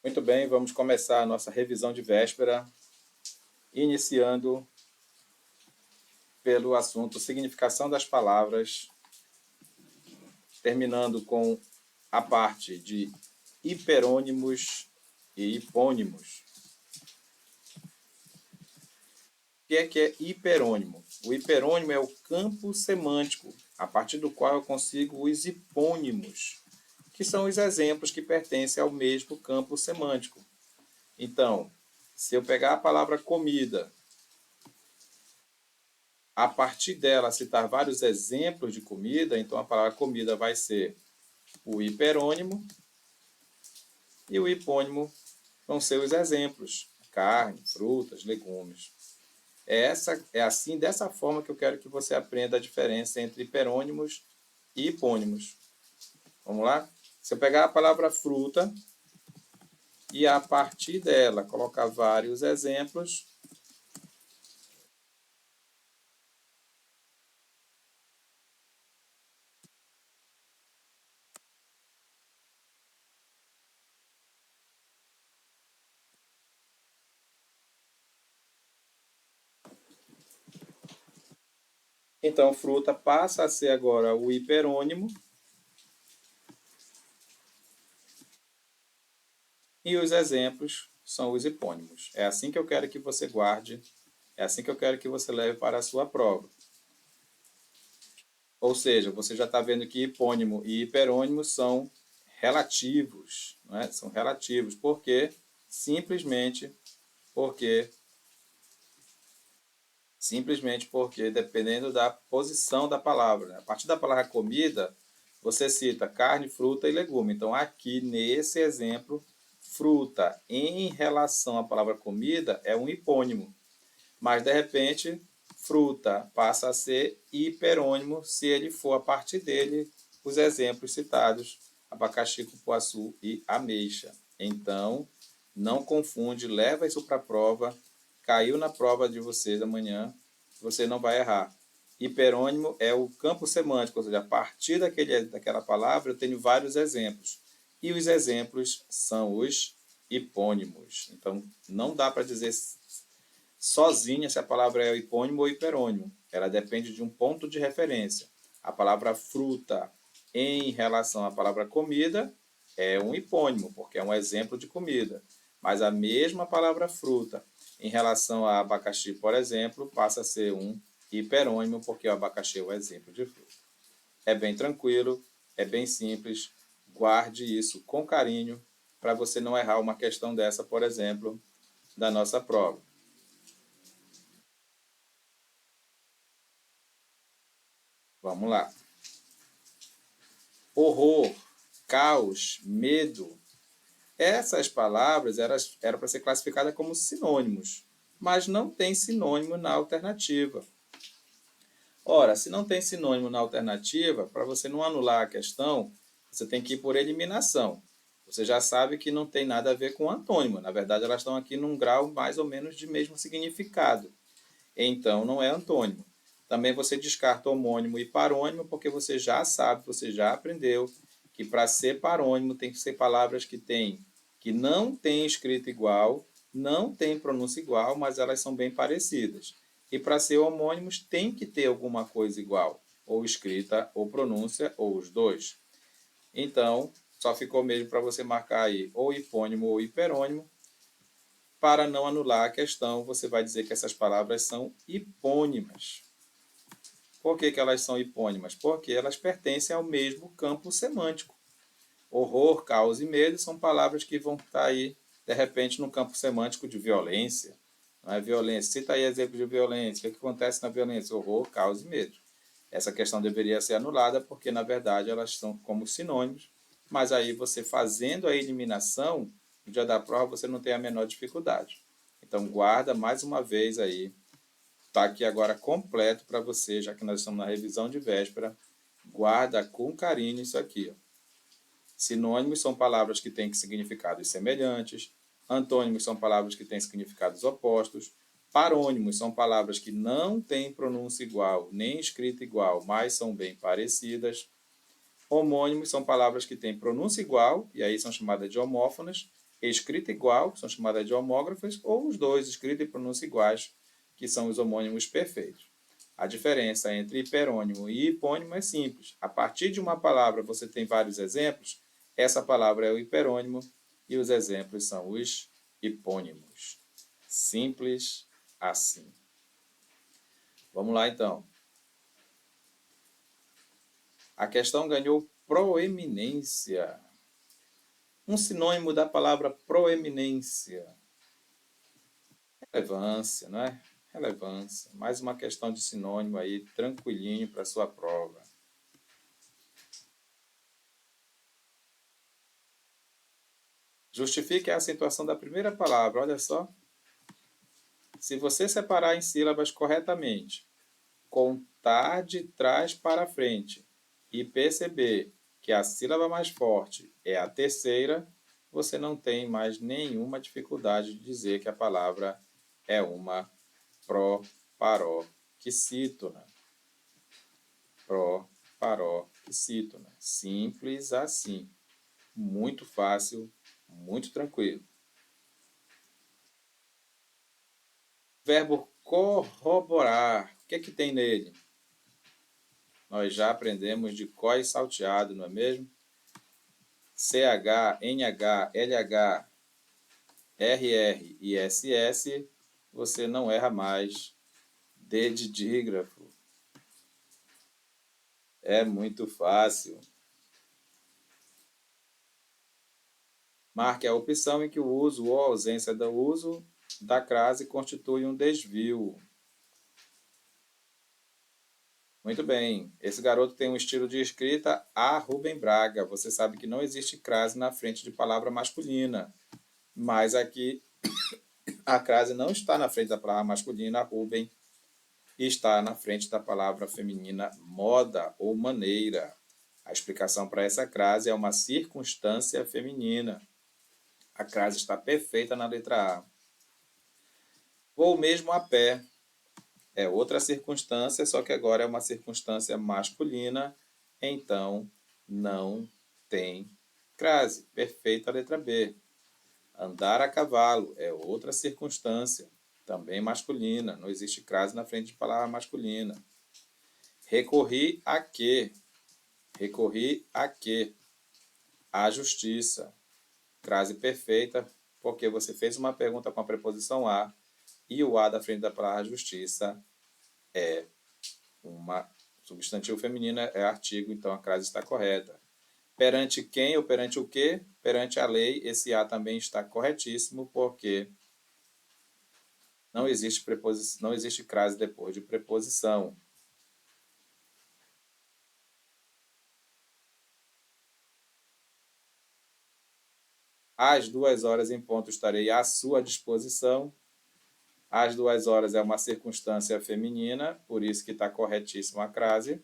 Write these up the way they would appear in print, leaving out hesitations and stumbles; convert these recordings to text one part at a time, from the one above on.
Muito bem, vamos começar a nossa revisão de véspera, iniciando pelo assunto significação das palavras, terminando com a parte de hiperônimos e hipônimos. O que é hiperônimo? O hiperônimo é o campo semântico, a partir do qual eu consigo os hipônimos, que são os exemplos que pertencem ao mesmo campo semântico. Então, se eu pegar a palavra comida, a partir dela citar vários exemplos de comida, então a palavra comida vai ser o hiperônimo e o hipônimo vão ser os exemplos: carne, frutas, legumes. É assim, dessa forma que eu quero que você aprenda a diferença entre hiperônimos e hipônimos. Vamos lá? Se eu pegar a palavra fruta e a partir dela colocar vários exemplos, então fruta passa a ser agora o hiperônimo e os exemplos são os hipônimos. É assim que eu quero que você guarde, é assim que eu quero que você leve para a sua prova. Ou seja, você já está vendo que hipônimo e hiperônimo são relativos, não é? São relativos. Por quê? Simplesmente porque dependendo da posição da palavra. Né? A partir da palavra comida, você cita carne, fruta e legume. Então, aqui nesse exemplo, fruta em relação à palavra comida é um hipônimo. Mas, de repente, fruta passa a ser hiperônimo se ele for a partir dele os exemplos citados: abacaxi, cupuaçu e ameixa. Então, não confunde, leva isso para a prova. Caiu na prova de vocês amanhã, você não vai errar. Hiperônimo é o campo semântico, ou seja, a partir daquela palavra eu tenho vários exemplos. E os exemplos são os hipônimos. Então, não dá para dizer sozinha se a palavra é hipônimo ou hiperônimo. Ela depende de um ponto de referência. A palavra fruta em relação à palavra comida é um hipônimo, porque é um exemplo de comida. Mas a mesma palavra fruta em relação a abacaxi, por exemplo, passa a ser um hiperônimo, porque o abacaxi é um exemplo de fruta. É bem tranquilo, é bem simples. Guarde isso com carinho para você não errar uma questão dessa, por exemplo, da nossa prova. Vamos lá. Horror, caos, medo. Essas palavras eram para ser classificadas como sinônimos, mas não tem sinônimo na alternativa. Ora, se não tem sinônimo na alternativa, para você não anular a questão, você tem que ir por eliminação. Você já sabe que não tem nada a ver com antônimo. Na verdade, elas estão aqui num grau mais ou menos de mesmo significado. Então, não é antônimo. Também você descarta homônimo e parônimo, porque você já sabe, você já aprendeu que para ser parônimo tem que ser palavras que não têm escrita igual, não têm pronúncia igual, mas elas são bem parecidas. E para ser homônimos tem que ter alguma coisa igual, ou escrita, ou pronúncia, ou os dois. Então, só ficou mesmo para você marcar aí ou hipônimo ou hiperônimo. Para não anular a questão, você vai dizer que essas palavras são hipônimas. Por que elas são hipônimas? Porque elas pertencem ao mesmo campo semântico. Horror, caos e medo são palavras que vão estar aí, de repente, no campo semântico de violência. Não é violência? Cita aí exemplos de violência. O que acontece na violência? Horror, caos e medo. Essa questão deveria ser anulada porque, na verdade, elas são como sinônimos, mas aí você fazendo a eliminação, no dia da prova você não tem a menor dificuldade. Então, guarda mais uma vez aí. Está aqui agora completo para você, já que nós estamos na revisão de véspera. Guarda com carinho isso aqui. Ó. Sinônimos são palavras que têm significados semelhantes. Antônimos são palavras que têm significados opostos. Parônimos são palavras que não têm pronúncia igual, nem escrita igual, mas são bem parecidas. Homônimos são palavras que têm pronúncia igual, e aí são chamadas de homófonas, escrita igual, que são chamadas de homógrafas, ou os dois, escrita e pronúncia iguais, que são os homônimos perfeitos. A diferença entre hiperônimo e hipônimo é simples. A partir de uma palavra você tem vários exemplos, essa palavra é o hiperônimo e os exemplos são os hipônimos. Simples assim. Vamos lá então. A questão ganhou proeminência. Um sinônimo da palavra proeminência. Relevância, não é? Relevância. Mais uma questão de sinônimo aí, tranquilinho para a sua prova. Justifique a acentuação da primeira palavra, olha só. Se você separar em sílabas corretamente, contar de trás para frente e perceber que a sílaba mais forte é a terceira, você não tem mais nenhuma dificuldade de dizer que a palavra é uma proparoxítona. Proparoxítona. Simples assim. Muito fácil, muito tranquilo. Verbo corroborar. O que é que tem nele? Nós já aprendemos de COI salteado, não é mesmo? CH, NH, LH, RR e SS, você não erra mais. D de dígrafo. É muito fácil. Marque a opção em que o uso ou a ausência do uso da crase constitui um desvio. Muito bem. Esse garoto tem um estilo de escrita a Rubem Braga. Você sabe que não existe crase na frente de palavra masculina. Mas aqui a crase não está na frente da palavra masculina, Rubem, e está na frente da palavra feminina moda ou maneira. A explicação para essa crase é uma circunstância feminina. A crase está perfeita na letra A. Vou mesmo a pé. É outra circunstância, só que agora é uma circunstância masculina, então não tem crase. Perfeita a letra B. Andar a cavalo é outra circunstância, também masculina, não existe crase na frente de palavra masculina. Recorri a quê? Recorri a quê? À justiça. Crase perfeita, porque você fez uma pergunta com a preposição a, e o a da frente da palavra justiça é uma substantivo feminino, é artigo, então a crase está correta. Perante quem ou perante o quê? Perante a lei, esse a também está corretíssimo, porque não existe crase depois de preposição. Às 2h em ponto estarei à sua disposição. Às 2h é uma circunstância feminina, por isso que está corretíssima a crase.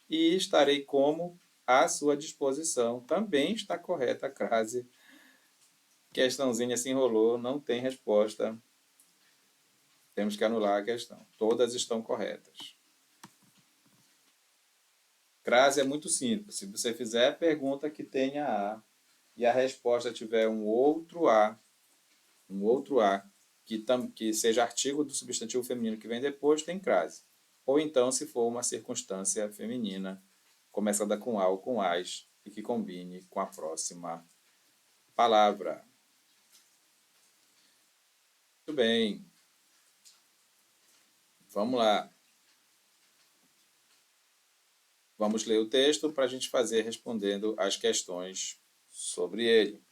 E estarei como à sua disposição. Também está correta a crase. Questãozinha se enrolou, não tem resposta. Temos que anular a questão. Todas estão corretas. Crase é muito simples. Se você fizer a pergunta que tenha A e a resposta tiver um outro A que seja artigo do substantivo feminino que vem depois, tem crase. Ou então, se for uma circunstância feminina, começada com A ou com AS, e que combine com a próxima palavra. Muito bem. Vamos lá. Vamos ler o texto para a gente fazer respondendo as questões sobre ele.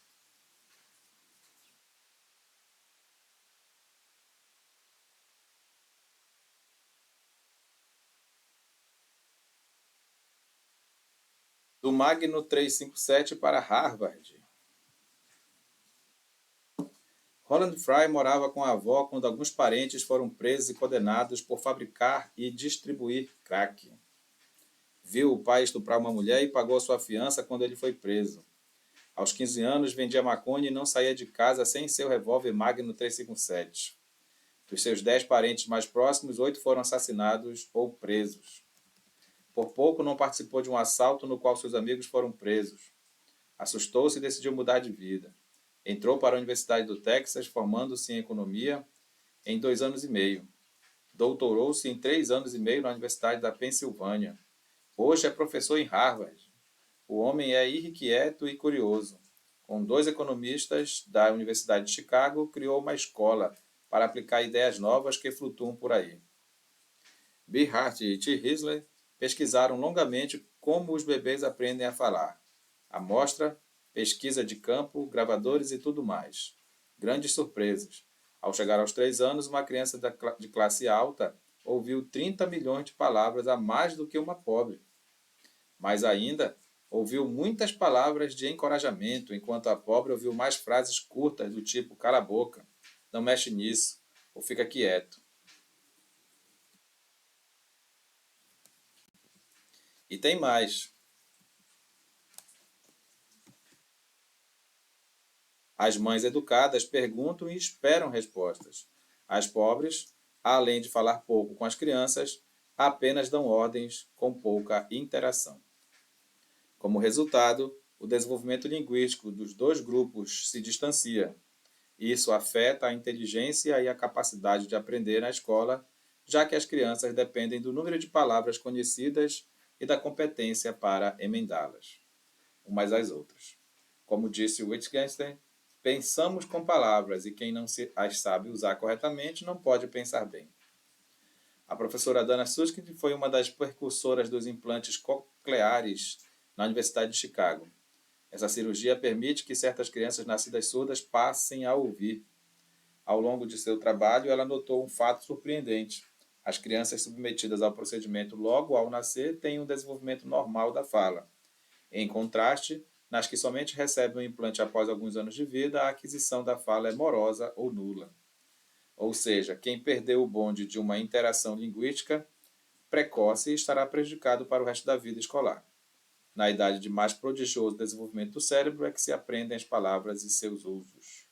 Do Magno 357 para Harvard. Roland Fry morava com a avó quando alguns parentes foram presos e condenados por fabricar e distribuir crack. Viu o pai estuprar uma mulher e pagou sua fiança quando ele foi preso. Aos 15 anos, vendia maconha e não saía de casa sem seu revólver Magnum 357. Dos seus 10 parentes mais próximos, 8 foram assassinados ou presos. Por pouco não participou de um assalto no qual seus amigos foram presos. Assustou-se e decidiu mudar de vida. Entrou para a Universidade do Texas, formando-se em economia em 2 anos e meio. Doutorou-se em 3 anos e meio na Universidade da Pensilvânia. Hoje é professor em Harvard. O homem é irrequieto e curioso. Com 2 economistas da Universidade de Chicago, criou uma escola para aplicar ideias novas que flutuam por aí. Bihart e T. Risley pesquisaram longamente como os bebês aprendem a falar. Amostra, pesquisa de campo, gravadores e tudo mais. Grandes surpresas. Ao chegar aos 3 anos, uma criança de classe alta ouviu 30 milhões de palavras a mais do que uma pobre. Mais ainda, ouviu muitas palavras de encorajamento, enquanto a pobre ouviu mais frases curtas do tipo cala a boca, não mexe nisso, ou fica quieto. E tem mais. As mães educadas perguntam e esperam respostas. As pobres, além de falar pouco com as crianças, apenas dão ordens com pouca interação. Como resultado, o desenvolvimento linguístico dos 2 grupos se distancia. Isso afeta a inteligência e a capacidade de aprender na escola, já que as crianças dependem do número de palavras conhecidas e da competência para emendá-las, umas às outras. Como disse Wittgenstein, pensamos com palavras e quem não as sabe usar corretamente não pode pensar bem. A professora Dana Susskind foi uma das precursoras dos implantes cocleares na Universidade de Chicago. Essa cirurgia permite que certas crianças nascidas surdas passem a ouvir. Ao longo de seu trabalho, ela notou um fato surpreendente. As crianças submetidas ao procedimento logo ao nascer têm um desenvolvimento normal da fala. Em contraste, nas que somente recebem o implante após alguns anos de vida, a aquisição da fala é morosa ou nula. Ou seja, quem perdeu o bonde de uma interação linguística precoce estará prejudicado para o resto da vida escolar. Na idade de mais prodigioso desenvolvimento do cérebro é que se aprendem as palavras e seus usos.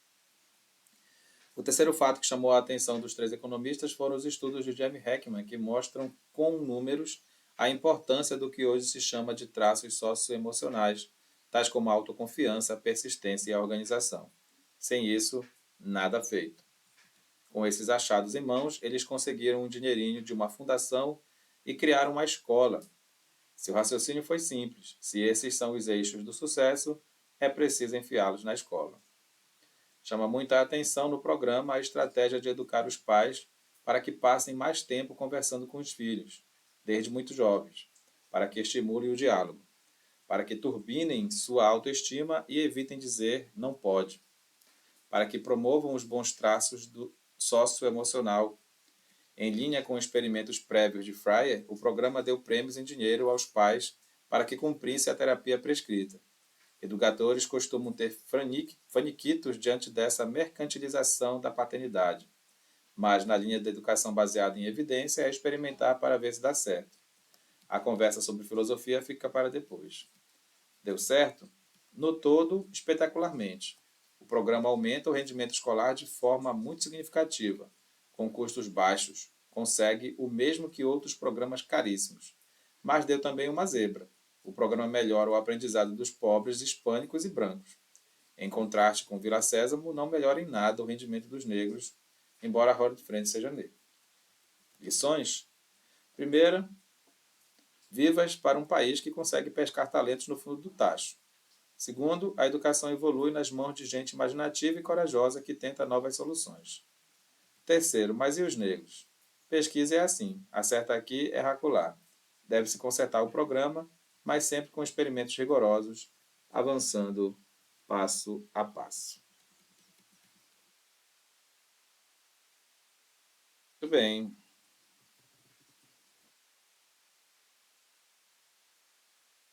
O terceiro fato que chamou a atenção dos 3 economistas foram os estudos de Jamie Heckman, que mostram com números a importância do que hoje se chama de traços socioemocionais, tais como a autoconfiança, a persistência e a organização. Sem isso, nada feito. Com esses achados em mãos, eles conseguiram um dinheirinho de uma fundação e criaram uma escola. Seu raciocínio foi simples. Se esses são os eixos do sucesso, é preciso enfiá-los na escola. Chama muita atenção no programa a estratégia de educar os pais para que passem mais tempo conversando com os filhos, desde muito jovens, para que estimulem o diálogo, para que turbinem sua autoestima e evitem dizer não pode, para que promovam os bons traços do socioemocional. Em linha com experimentos prévios de Fryer, o programa deu prêmios em dinheiro aos pais para que cumprissem a terapia prescrita. Educadores costumam ter faniquitos diante dessa mercantilização da paternidade, mas na linha da educação baseada em evidência é experimentar para ver se dá certo. A conversa sobre filosofia fica para depois. Deu certo? No todo, espetacularmente. O programa aumenta o rendimento escolar de forma muito significativa, com custos baixos, consegue o mesmo que outros programas caríssimos. Mas deu também uma zebra. O programa melhora o aprendizado dos pobres, hispânicos e brancos. Em contraste com Vila Sésamo, não melhora em nada o rendimento dos negros, embora a roda de frente seja negra. Lições? Primeira, vivas para um país que consegue pescar talentos no fundo do tacho. Segundo, a educação evolui nas mãos de gente imaginativa e corajosa que tenta novas soluções. Terceiro, mas e os negros? Pesquisa é assim, acerta aqui, erra acolá. Deve-se consertar o programa, mas sempre com experimentos rigorosos, avançando passo a passo. Muito bem.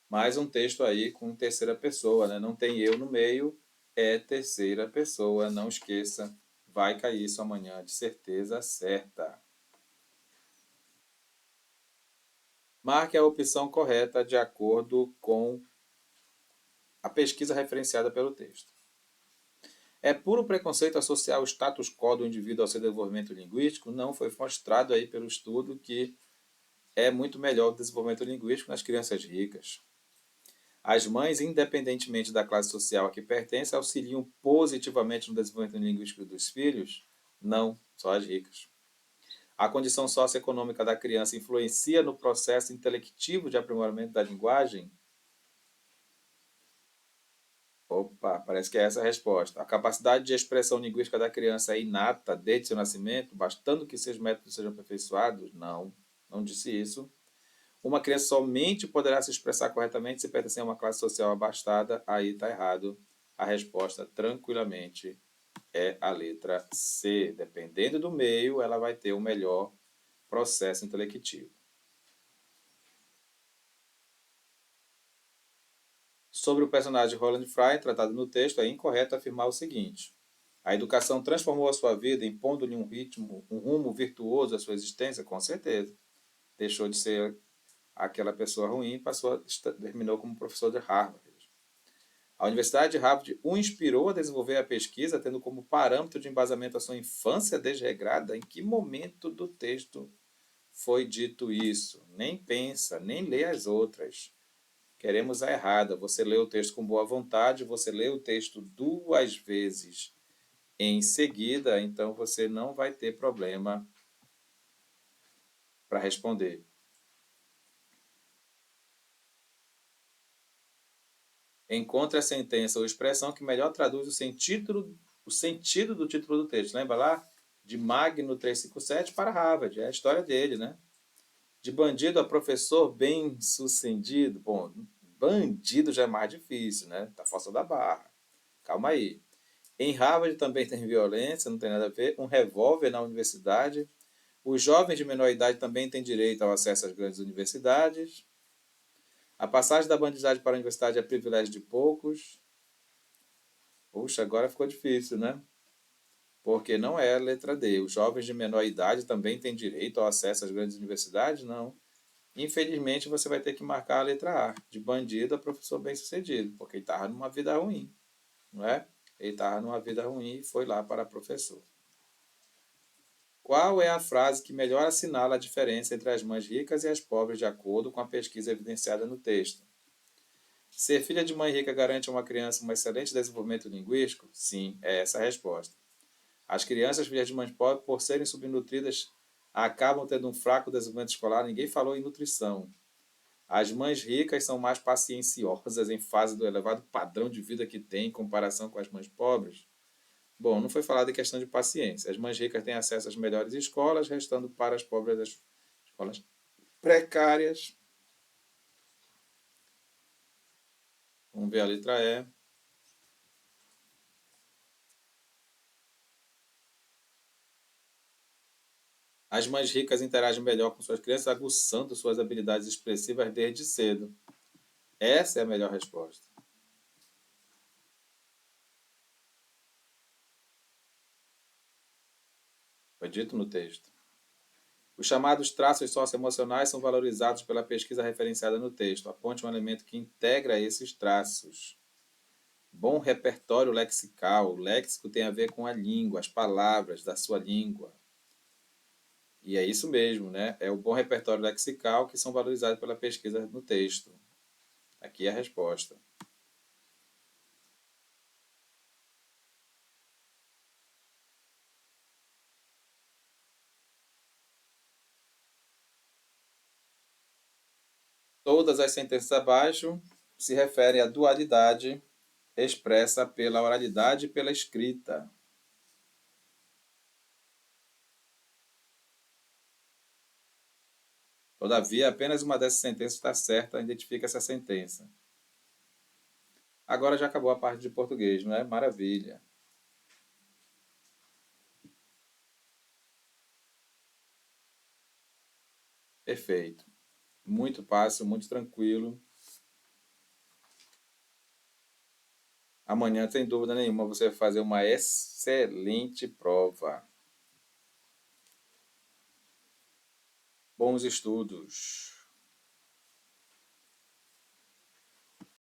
Mais um texto aí com terceira pessoa, né? Não tem eu no meio, é terceira pessoa, não esqueça. Vai cair isso amanhã, de certeza certa. Marque a opção correta de acordo com a pesquisa referenciada pelo texto. É puro preconceito associar o status quo do indivíduo ao seu desenvolvimento linguístico? Não, foi mostrado aí pelo estudo que é muito melhor o desenvolvimento linguístico nas crianças ricas. As mães, independentemente da classe social a que pertencem, auxiliam positivamente no desenvolvimento linguístico dos filhos? Não, só as ricas. A condição socioeconômica da criança influencia no processo intelectivo de aprimoramento da linguagem? Opa, parece que é essa a resposta. A capacidade de expressão linguística da criança é inata desde seu nascimento, bastando que seus métodos sejam aperfeiçoados? Não, não disse isso. Uma criança somente poderá se expressar corretamente se pertencer a uma classe social abastada. Aí está errado. A resposta, tranquilamente, é a letra C. Dependendo do meio, ela vai ter o melhor processo intelectivo. Sobre o personagem Roland Fry, tratado no texto, é incorreto afirmar o seguinte: a educação transformou a sua vida, impondo-lhe um rumo virtuoso à sua existência? Com certeza. Deixou de ser aquela pessoa ruim e terminou como professor de Harvard. A Universidade de Harvard o inspirou a desenvolver a pesquisa, tendo como parâmetro de embasamento a sua infância desregrada. Em que momento do texto foi dito isso? Nem pensa, nem lê as outras. Queremos a errada. Você lê o texto com boa vontade, você lê o texto 2 vezes em seguida, então você não vai ter problema para responder. Encontre a sentença ou expressão que melhor traduz o sentido do título do texto. Lembra lá? De Magno 357 para Harvard. É a história dele, né? De bandido a professor bem-sucedido. Bom, bandido já é mais difícil, né? Tá forçando a barra. Calma aí. Em Harvard também tem violência, não tem nada a ver. Um revólver na universidade. Os jovens de menor idade também têm direito ao acesso às grandes universidades. A passagem da bandidagem para a universidade é privilégio de poucos. Puxa, agora ficou difícil, né? Porque não é a letra D. Os jovens de menor idade também têm direito ao acesso às grandes universidades? Não. Infelizmente, você vai ter que marcar a letra A, de bandido a professor bem-sucedido, porque ele estava numa vida ruim, não é? Ele estava numa vida ruim e foi lá para professor. Qual é a frase que melhor assinala a diferença entre as mães ricas e as pobres, de acordo com a pesquisa evidenciada no texto? Ser filha de mãe rica garante a uma criança um excelente desenvolvimento linguístico? Sim, é essa a resposta. As crianças filhas de mães pobres, por serem subnutridas, acabam tendo um fraco desenvolvimento escolar. Ninguém falou em nutrição. As mães ricas são mais pacienciosas em fase do elevado padrão de vida que têm em comparação com as mães pobres. Bom, não foi falado em questão de paciência. As mães ricas têm acesso às melhores escolas, restando para as pobres as escolas precárias. Vamos ver a letra E. As mães ricas interagem melhor com suas crianças, aguçando suas habilidades expressivas desde cedo. Essa é a melhor resposta. Foi dito no texto. Os chamados traços socioemocionais são valorizados pela pesquisa referenciada no texto. Aponte um elemento que integra esses traços. Bom repertório lexical. O léxico tem a ver com a língua, as palavras da sua língua. E é isso mesmo, né? É o bom repertório lexical que são valorizados pela pesquisa no texto. Aqui é a resposta. Todas as sentenças abaixo se referem à dualidade expressa pela oralidade e pela escrita. Todavia, apenas uma dessas sentenças está certa, identifica essa sentença. Agora já acabou a parte de português, não é? Maravilha. Perfeito. Muito fácil, muito tranquilo. Amanhã, sem dúvida nenhuma, você vai fazer uma excelente prova. Bons estudos.